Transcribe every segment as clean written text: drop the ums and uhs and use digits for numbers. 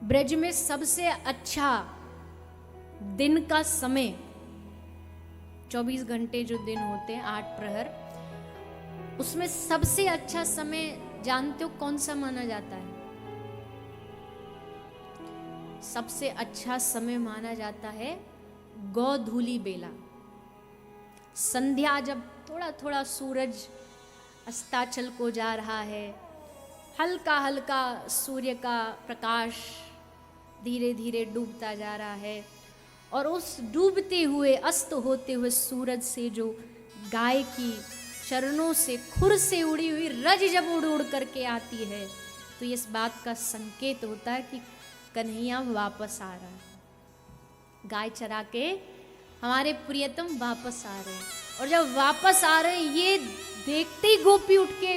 ब्रज में सबसे अच्छा दिन का समय, 24 घंटे जो दिन होते हैं 8 प्रहर, उसमें सबसे अच्छा समय जानते हो कौन सा माना जाता है? सबसे अच्छा समय माना जाता है गोधूली बेला। संध्या जब थोड़ा थोड़ा सूरज अस्ताचल को जा रहा है, हल्का हल्का सूर्य का प्रकाश धीरे धीरे डूबता जा रहा है, और उस डूबते हुए अस्त होते हुए सूरज से जो गाय की चरणों से खुर से उड़ी हुई रज जब उड़ उड़ करके आती है, तो इस बात का संकेत होता है कि कन्हैया वापस आ रहा है। गाय चरा के हमारे प्रियतम वापस आ रहे हैं, और जब वापस आ रहे हैं ये देखते ही गोपी उठ के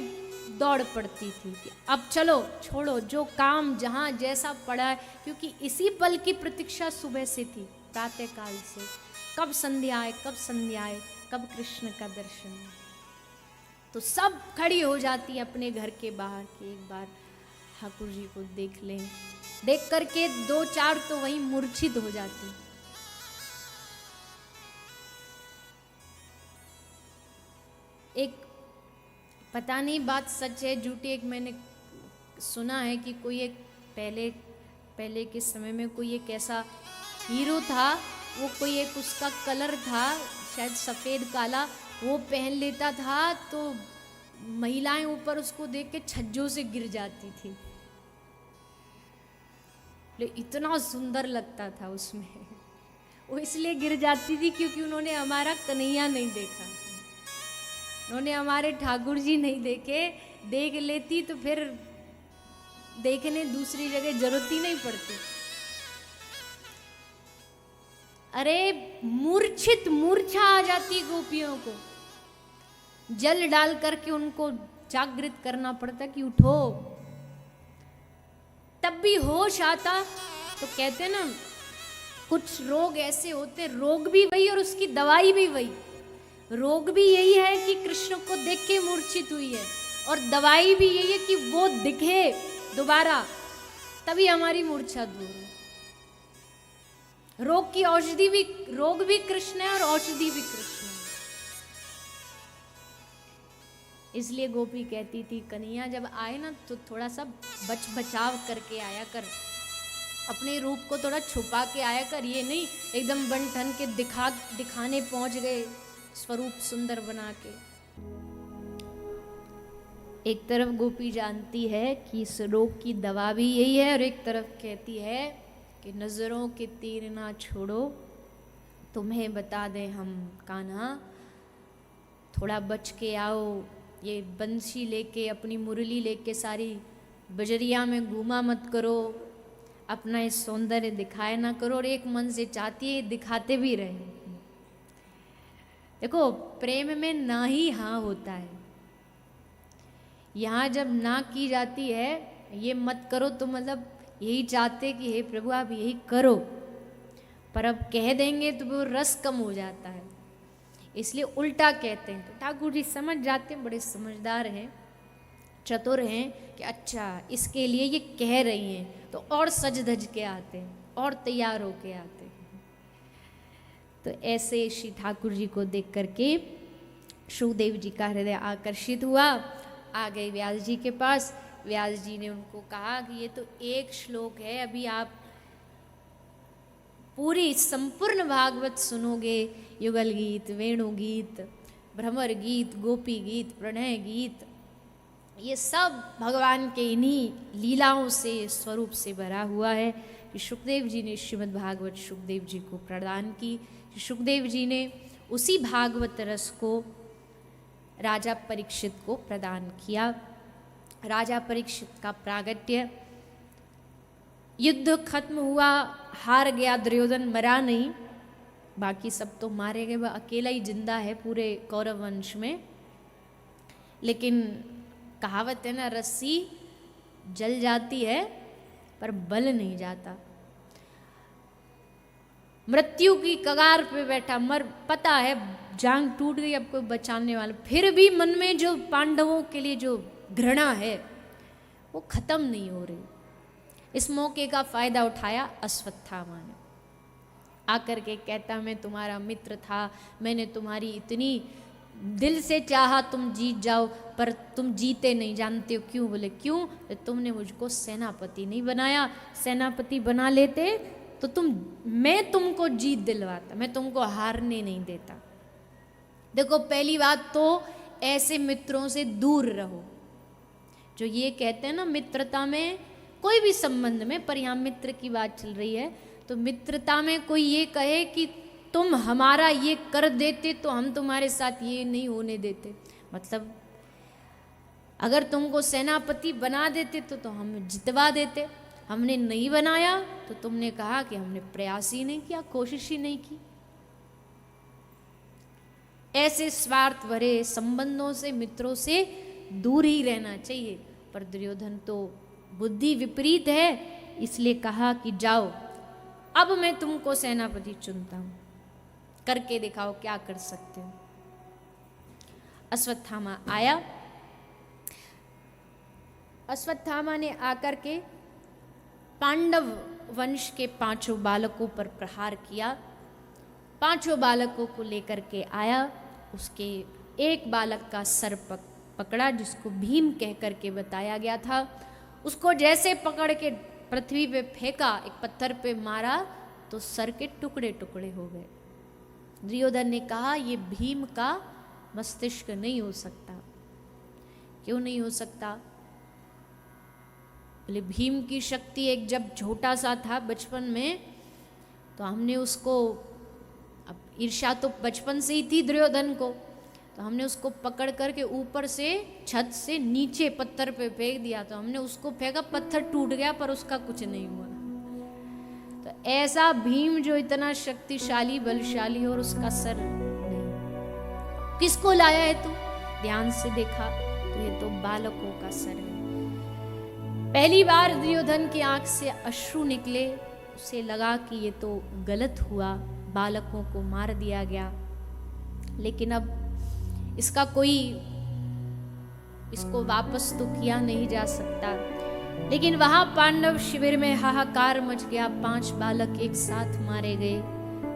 दौड़ पड़ती थी कि अब चलो, छोड़ो जो काम जहाँ जैसा पड़ा है, क्योंकि इसी पल की प्रतीक्षा सुबह से थी, प्रातः काल से, कब संध्या आए, कब संध्या आए, कब कृष्ण का दर्शन आए। तो सब खड़ी हो जाती है अपने घर के बाहर कि एक बार ठाकुर जी को देख लें। देख करके 2-4 तो वहीं मूर्छित हो जाती। एक पता नहीं बात सच है झूठी, एक मैंने सुना है कि कोई एक पहले के समय में कोई एक ऐसा हीरो था, वो कोई एक उसका कलर था शायद सफ़ेद काला, वो पहन लेता था तो महिलाएं ऊपर उसको देख के छज्जों से गिर जाती थी, लेकिन इतना सुंदर लगता था उसमें। वो इसलिए गिर जाती थी क्योंकि उन्होंने हमारा कन्हैया नहीं देखा, उन्होंने हमारे ठाकुर जी नहीं देखे। देख लेती तो फिर देखने दूसरी जगह जरूरत ही नहीं पड़ती। अरे मूर्छा आ जाती गोपियों को, जल डाल करके उनको जागृत करना पड़ता कि उठो, तब भी होश आता। तो कहते ना कुछ रोग ऐसे होते, रोग भी वही और उसकी दवाई भी वही। रोग भी यही है कि कृष्ण को देख के मूर्छित हुई है, और दवाई भी यही है कि वो दिखे दोबारा, तभी हमारी मूर्छा दूर है। रोग की औषधि भी, रोग भी कृष्ण है और औषधि भी कृष्ण है। इसलिए गोपी कहती थी कन्हैया जब आए ना तो थोड़ा सा बचाव करके आया कर, अपने रूप को थोड़ा छुपा के आया कर, ये नहीं एकदम बन ठन के दिखाने पहुंच गए स्वरूप सुंदर बना के। एक तरफ गोपी जानती है कि इस रोग की दवा भी यही है, और एक तरफ कहती है कि नजरों के तीर ना छोड़ो, तुम्हें बता दें हम कान्हा, थोड़ा बच के आओ, ये बंसी लेके अपनी मुरली लेके सारी बजरिया में घूमा मत करो, अपना इस सौंदर्य दिखाए ना करो। और एक मन से चाहती है दिखाते भी रहे। देखो प्रेम में ना ही हाँ होता है, यहाँ जब ना की जाती है ये मत करो तो मतलब यही चाहते कि हे प्रभु आप यही करो, पर अब कह देंगे तो वो रस कम हो जाता है, इसलिए उल्टा कहते हैं। तो ठाकुर जी समझ जाते हैं, बड़े समझदार हैं, चतुर हैं कि अच्छा इसके लिए ये कह रही हैं, तो और सज धज के आते हैं और तैयार होके आते हैं। तो ऐसे श्री ठाकुर जी को देख करके सुखदेव जी का हृदय आकर्षित हुआ। आ गए व्यास जी के पास। व्यास जी ने उनको कहा कि ये तो एक श्लोक है, अभी आप पूरी संपूर्ण भागवत सुनोगे, युगल गीत, वेणु गीत, भ्रमर गीत, गोपी गीत, प्रणय गीत, ये सब भगवान के इन्हीं लीलाओं से स्वरूप से भरा हुआ है कि सुखदेव जी ने श्रीमद् भागवत सुखदेव जी को प्रदान की। सुखदेव जी ने उसी भागवत रस को राजा परीक्षित को प्रदान किया। राजा परीक्षित का प्रागट्य, युद्ध खत्म हुआ, हार गया दुर्योधन, मरा नहीं, बाकी सब तो मारे गए, वह अकेला ही जिंदा है पूरे कौरव वंश में। लेकिन कहावत है ना, रस्सी जल जाती है पर बल नहीं जाता। मृत्यु की कगार पे बैठा, पता है जांग टूट गई, अब कोई बचाने वाला, फिर भी मन में जो पांडवों के लिए जो घृणा है वो खत्म नहीं हो रही। इस मौके का फायदा उठाया अश्वत्थामा ने। आकर के कहता, मैं तुम्हारा मित्र था, मैंने तुम्हारी इतनी दिल से चाहा तुम जीत जाओ, पर तुम जीते नहीं। जानते हो क्यों? बोले क्यों? तो तुमने मुझको सेनापति नहीं बनाया, सेनापति बना लेते तो मैं तुमको जीत दिलवाता, मैं तुमको हारने नहीं देता। देखो, पहली बात तो ऐसे मित्रों से दूर रहो जो ये कहते हैं ना मित्रता में, कोई भी संबंध में, पर यहाँ मित्र की बात चल रही है, तो मित्रता में कोई ये कहे कि तुम हमारा ये कर देते तो हम तुम्हारे साथ ये नहीं होने देते, मतलब अगर तुमको सेनापति बना देते तो हम जितवा देते, हमने नहीं बनाया तो तुमने कहा कि हमने प्रयास ही नहीं किया, कोशिश ही नहीं की। ऐसे स्वार्थ भरे संबंधों से, मित्रों से दूर ही रहना चाहिए। पर दुर्योधन तो बुद्धि विपरीत है, इसलिए कहा कि जाओ, अब मैं तुमको सेनापति चुनता हूं, करके दिखाओ क्या कर सकते हो। अश्वत्थामा आया। अश्वत्थामा ने आकर के पांडव वंश के 5 बालकों पर प्रहार किया। 5 बालकों को लेकर के आया, उसके एक बालक का सर पकड़ा, जिसको भीम कह करके बताया गया था। उसको जैसे पकड़ के पृथ्वी पे फेंका, एक पत्थर पे मारा, तो सर के टुकड़े टुकड़े हो गए। दुर्योधन ने कहा, ये भीम का मस्तिष्क नहीं हो सकता। क्यों नहीं हो सकता? बोले भीम की शक्ति, एक जब छोटा सा था बचपन में, तो हमने उसको, अब ईर्ष्या तो बचपन से ही थी दुर्योधन को, तो हमने उसको पकड़ करके ऊपर से छत से नीचे पत्थर पे फेंक दिया। तो हमने उसको फेंका, पत्थर टूट गया, पर उसका कुछ नहीं हुआ। तो ऐसा भीम जो इतना शक्तिशाली बलशाली और उसका सर नहीं। किसको लाया है तू? ध्यान से देखा तो ये तो बालकों का सर है। पहली बार दुर्योधन की आंख से अश्रु निकले, उसे लगा कि ये तो गलत हुआ, बालकों को मार दिया गया। लेकिन अब इसका कोई, इसको वापस तो किया नहीं जा सकता। लेकिन वहां पांडव शिविर में हाहाकार मच गया, 5 बालक एक साथ मारे गए।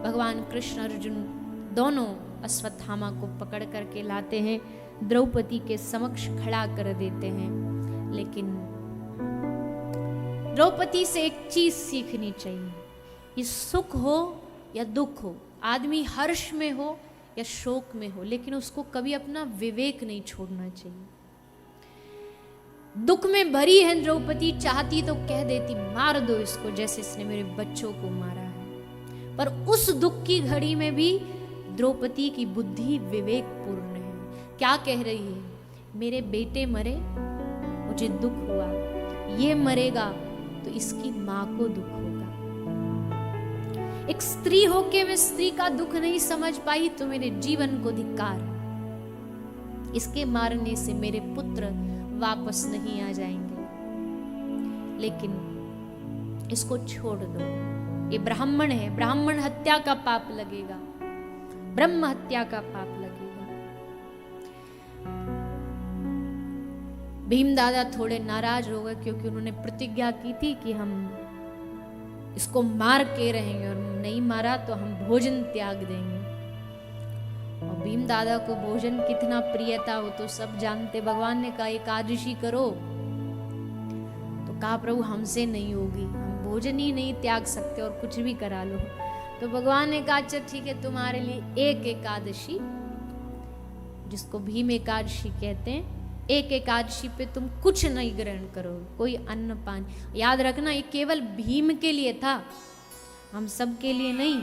भगवान कृष्ण अर्जुन दोनों अश्वत्थामा को पकड़ करके लाते हैं, द्रौपदी के समक्ष खड़ा कर देते हैं। लेकिन द्रौपदी से एक चीज सीखनी चाहिए, ये सुख हो या दुख हो, आदमी हर्ष में हो या शोक में हो, लेकिन उसको कभी अपना विवेक नहीं छोड़ना चाहिए। दुख में भरी है द्रौपदी, चाहती तो कह देती मार दो इसको, जैसे इसने मेरे बच्चों को मारा है। पर उस दुख की घड़ी में भी द्रौपदी की बुद्धि विवेकपूर्ण है। क्या कह रही है? मेरे बेटे मरे, मुझे दुख हुआ, ये मरेगा तो इसकी मां को दुख होगा। एक स्त्री होके मैं स्त्री का दुख नहीं समझ पाई तो मेरे जीवन को धिक्कार। इसके मारने से मेरे पुत्र वापस नहीं आ जाएंगे, लेकिन इसको छोड़ दो, ये ब्राह्मण है, ब्राह्मण हत्या का पाप लगेगा, ब्रह्म हत्या का पाप लगेगा। भीम दादा थोड़े नाराज हो गए, क्योंकि उन्होंने प्रतिज्ञा की थी कि हम इसको मार के रहेंगे, और नहीं मारा तो हम भोजन त्याग देंगे। और भीम दादा को भोजन कितना प्रिय था वो तो सब जानते। भगवान ने कहा एकादशी करो, तो कहा प्रभु हमसे नहीं होगी, हम भोजन ही नहीं त्याग सकते और कुछ भी करा लो। तो भगवान ने कहा अच्छा ठीक है, तुम्हारे लिए एक एकादशी, जिसको भीम एकादशी कहते हैं, एक एकादशी पे तुम कुछ नहीं ग्रहण करो, कोई अन्न पानी। याद रखना ये केवल भीम के लिए था, हम सब के लिए नहीं।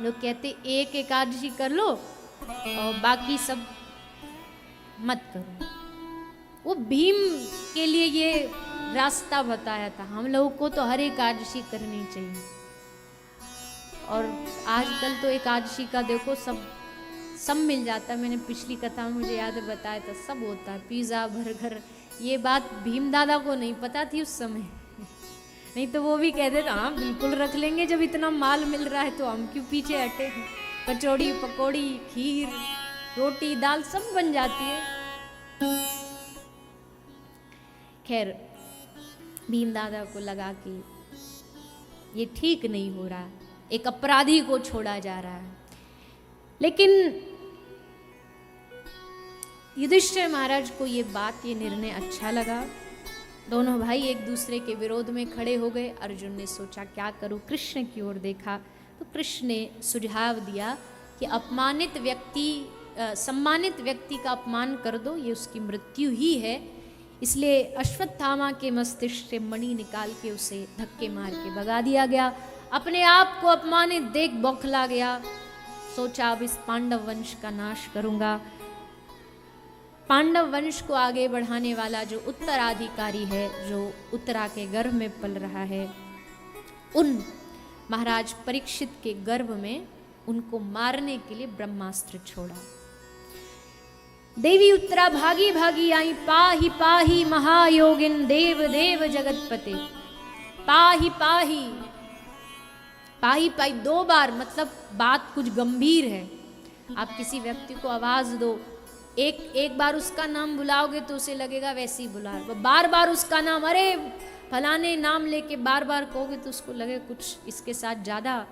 लोग कहते एक एकादशी कर लो और बाकी सब मत करो। वो भीम के लिए ये रास्ता बताया था, हम लोगों को तो हर एकादशी करनी चाहिए। और आजकल तो एकादशी का देखो सब मिल जाता है। मैंने पिछली कथा में मुझे याद है बताया था, सब होता है, पिज़्ज़ा बर्गर। ये बात भीम दादा को नहीं पता थी उस समय, नहीं तो वो भी कहते थे हाँ बिल्कुल रख लेंगे, जब इतना माल मिल रहा है तो हम क्यों पीछे हटे हैं। कचौड़ी पकौड़ी खीर रोटी दाल सब बन जाती है। खैर भीम दादा को लगा कि ये ठीक नहीं हो रहा, एक अपराधी को छोड़ा जा रहा है। लेकिन युधिष्ठिर महाराज को ये बात, ये निर्णय अच्छा लगा। दोनों भाई एक दूसरे के विरोध में खड़े हो गए। अर्जुन ने सोचा क्या करूं, कृष्ण की ओर देखा तो कृष्ण ने सुझाव दिया कि सम्मानित व्यक्ति का अपमान कर दो, ये उसकी मृत्यु ही है। इसलिए अश्वत्थामा के मस्तिष्क से मणि निकाल के उसे धक्के मार के भगा दिया गया। अपने आप को अपमानित देख बौखला गया। सोचा अब इस पांडव वंश का नाश करूंगा। पांडव वंश को आगे बढ़ाने वाला जो उत्तराधिकारी है, जो उत्तरा के गर्भ में पल रहा है, उन महाराज परीक्षित के गर्भ में उनको मारने के लिए ब्रह्मास्त्र छोड़ा। देवी उत्तरा भागी भागी आई, पाही पाही महायोगिन देव देव जगतपते। पाही पाही पाही पाही 2 बार, मतलब बात कुछ गंभीर है। आप किसी व्यक्ति को आवाज दो, एक बार उसका नाम बुलाओगे तो उसे लगेगा वैसे ही बुला, बार बार उसका नाम, अरे फलाने नाम लेके बार बार कहोगे तो उसको लगेगा कुछ इसके साथ ज्यादा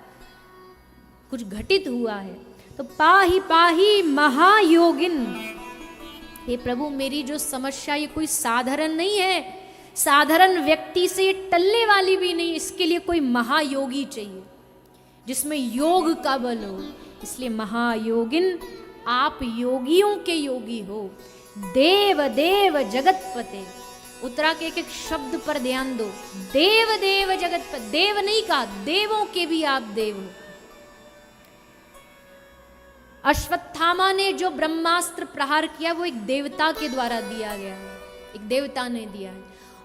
कुछ घटित हुआ है। तो पाही पाही महायोगिन, हे प्रभु मेरी जो समस्या ये कोई साधारण नहीं है, साधारण व्यक्ति से टलने वाली भी नहीं, इसके लिए कोई महायोगी चाहिए जिसमें योग का बल हो। इसलिए महायोगिन, आप योगियों के योगी हो। देव देव जगतपते, उत्तरा के एक एक शब्द पर ध्यान दो। देव देव जगतपते, देव नहीं कहा, देवों के भी आप देव हो। अश्वत्थामा ने जो ब्रह्मास्त्र प्रहार किया वो एक देवता के द्वारा दिया गया है, एक देवता ने दिया है,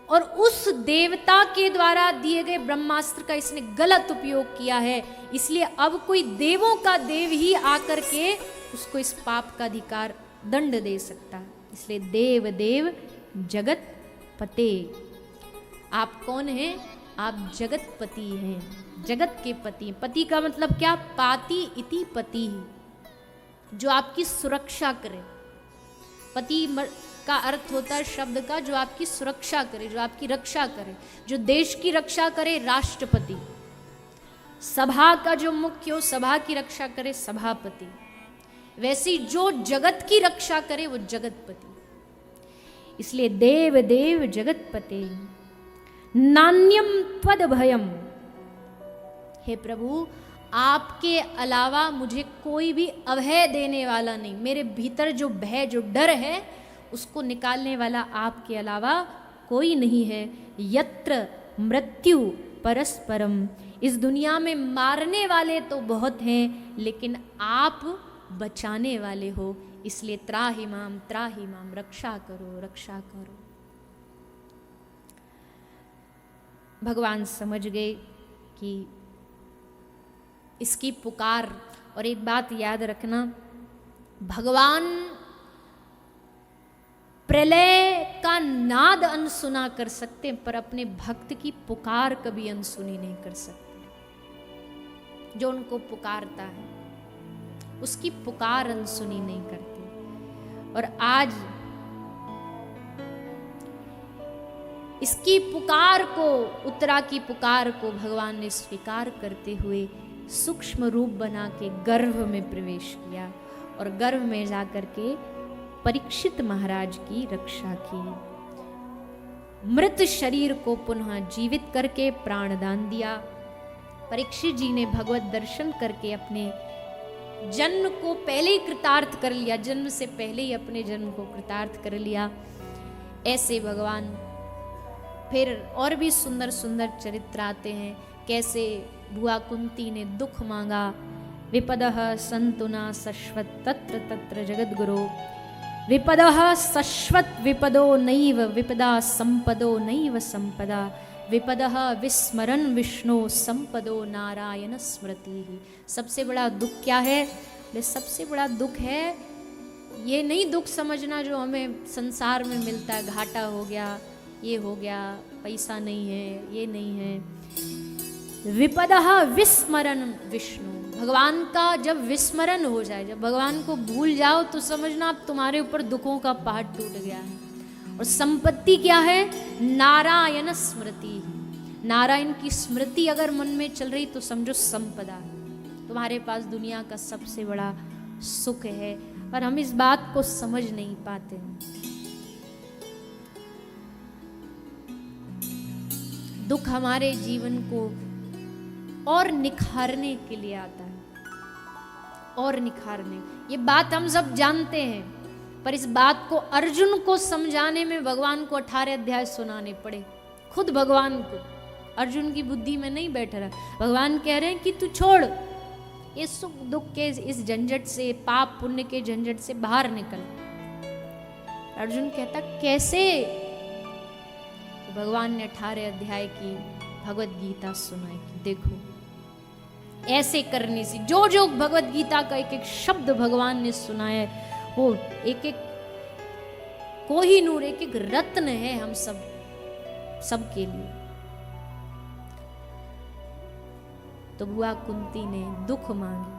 और उस देवता के द्वारा दिए गए ब्रह्मास्त्र का इसने गलत उपयोग किया है। इसलिए अब कोई देवों का देव ही आकर के उसको इस पाप का अधिकार दंड दे सकता है। इसलिए देव देव जगत पते, आप कौन हैं? आप जगत पति हैं, जगत के पति। पति का मतलब क्या? पाति इति पति, जो आपकी सुरक्षा करे। पति का अर्थ होता है शब्द का जो आपकी सुरक्षा करे, जो आपकी रक्षा करे, जो देश की रक्षा करे, राष्ट्रपति। सभा का जो मुख्य हो, सभा की रक्षा करे, सभापति। वैसी जो जगत की रक्षा करे वो जगतपति। इसलिए देव देव जगतपते नान्यम त्वद भयम, हे प्रभु आपके अलावा मुझे कोई भी अभय देने वाला नहीं। मेरे भीतर जो भय, जो डर है, उसको निकालने वाला आपके अलावा कोई नहीं है। यत्र मृत्यु परस्परम, इस दुनिया में मारने वाले तो बहुत हैं, लेकिन आप बचाने वाले हो। इसलिए त्राहि माम, रक्षा करो, रक्षा करो। भगवान समझ गए कि इसकी पुकार। और एक बात याद रखना, भगवान प्रलय का नाद अनसुना कर सकते, पर अपने भक्त की पुकार कभी अनसुनी नहीं कर सकते। जो उनको पुकारता है उसकी पुकार अनसुनी नहीं करती। और आज इसकी पुकार को, उत्तरा की पुकार को भगवान ने स्वीकार करते हुए सूक्ष्म रूप बना के गर्भ में प्रवेश किया और गर्भ में जाकर के परीक्षित महाराज की रक्षा की। मृत शरीर को पुनः जीवित करके प्राणदान दिया। परीक्षित जी ने भगवत दर्शन करके अपने जन्म को पहले ही कृतार्थ कर लिया, जन्म से पहले ही अपने जन्म को कृतार्थ कर लिया। ऐसे भगवान फिर और भी सुंदर सुंदर चरित्र आते हैं। कैसे बुआ कुंती ने दुख मांगा, विपदः सन्तुना सश्वत तत्र तत्र जगद्गुरो, विपदः सश्वत विपदो नैव विपदा संपदो नैव संपदा, विपदः विस्मरन् विष्णु संपदो नारायण स्मृति। सबसे बड़ा दुख क्या है? सबसे बड़ा दुख है ये नहीं दुख समझना जो हमें संसार में मिलता है, घाटा हो गया, ये हो गया, पैसा नहीं है, ये नहीं है। विपदः विस्मरण विष्णु, भगवान का जब विस्मरण हो जाए, जब भगवान को भूल जाओ तो समझना अब तुम्हारे ऊपर दुखों का पहाड़ टूट गया है। और संपत्ति क्या है? नारायण स्मृति। नारायण की स्मृति अगर मन में चल रही तो समझो संपदा है, तुम्हारे पास दुनिया का सबसे बड़ा सुख है। और हम इस बात को समझ नहीं पाते हैं। दुख हमारे जीवन को और निखारने के लिए आता है, और निखारने, ये बात हम सब जानते हैं। पर इस बात को अर्जुन को समझाने में भगवान को 18 अध्याय सुनाने पड़े, खुद भगवान को। अर्जुन की बुद्धि में नहीं बैठ रहा। भगवान कह रहे हैं कि तू छोड़ ये सुख दुख के इस झंझट से, पाप पुण्य के झंझट से बाहर निकल। अर्जुन कहता कैसे? तो भगवान ने 18 अध्याय की भगवत गीता सुनाई कि देखो ऐसे करने से, जो जो भगवत गीता का एक एक शब्द भगवान ने सुनाया है, वो एक एक कोहिनूर, एक एक रत्न है हम सब के लिए। तो बुआ कुंती ने दुख मांगी,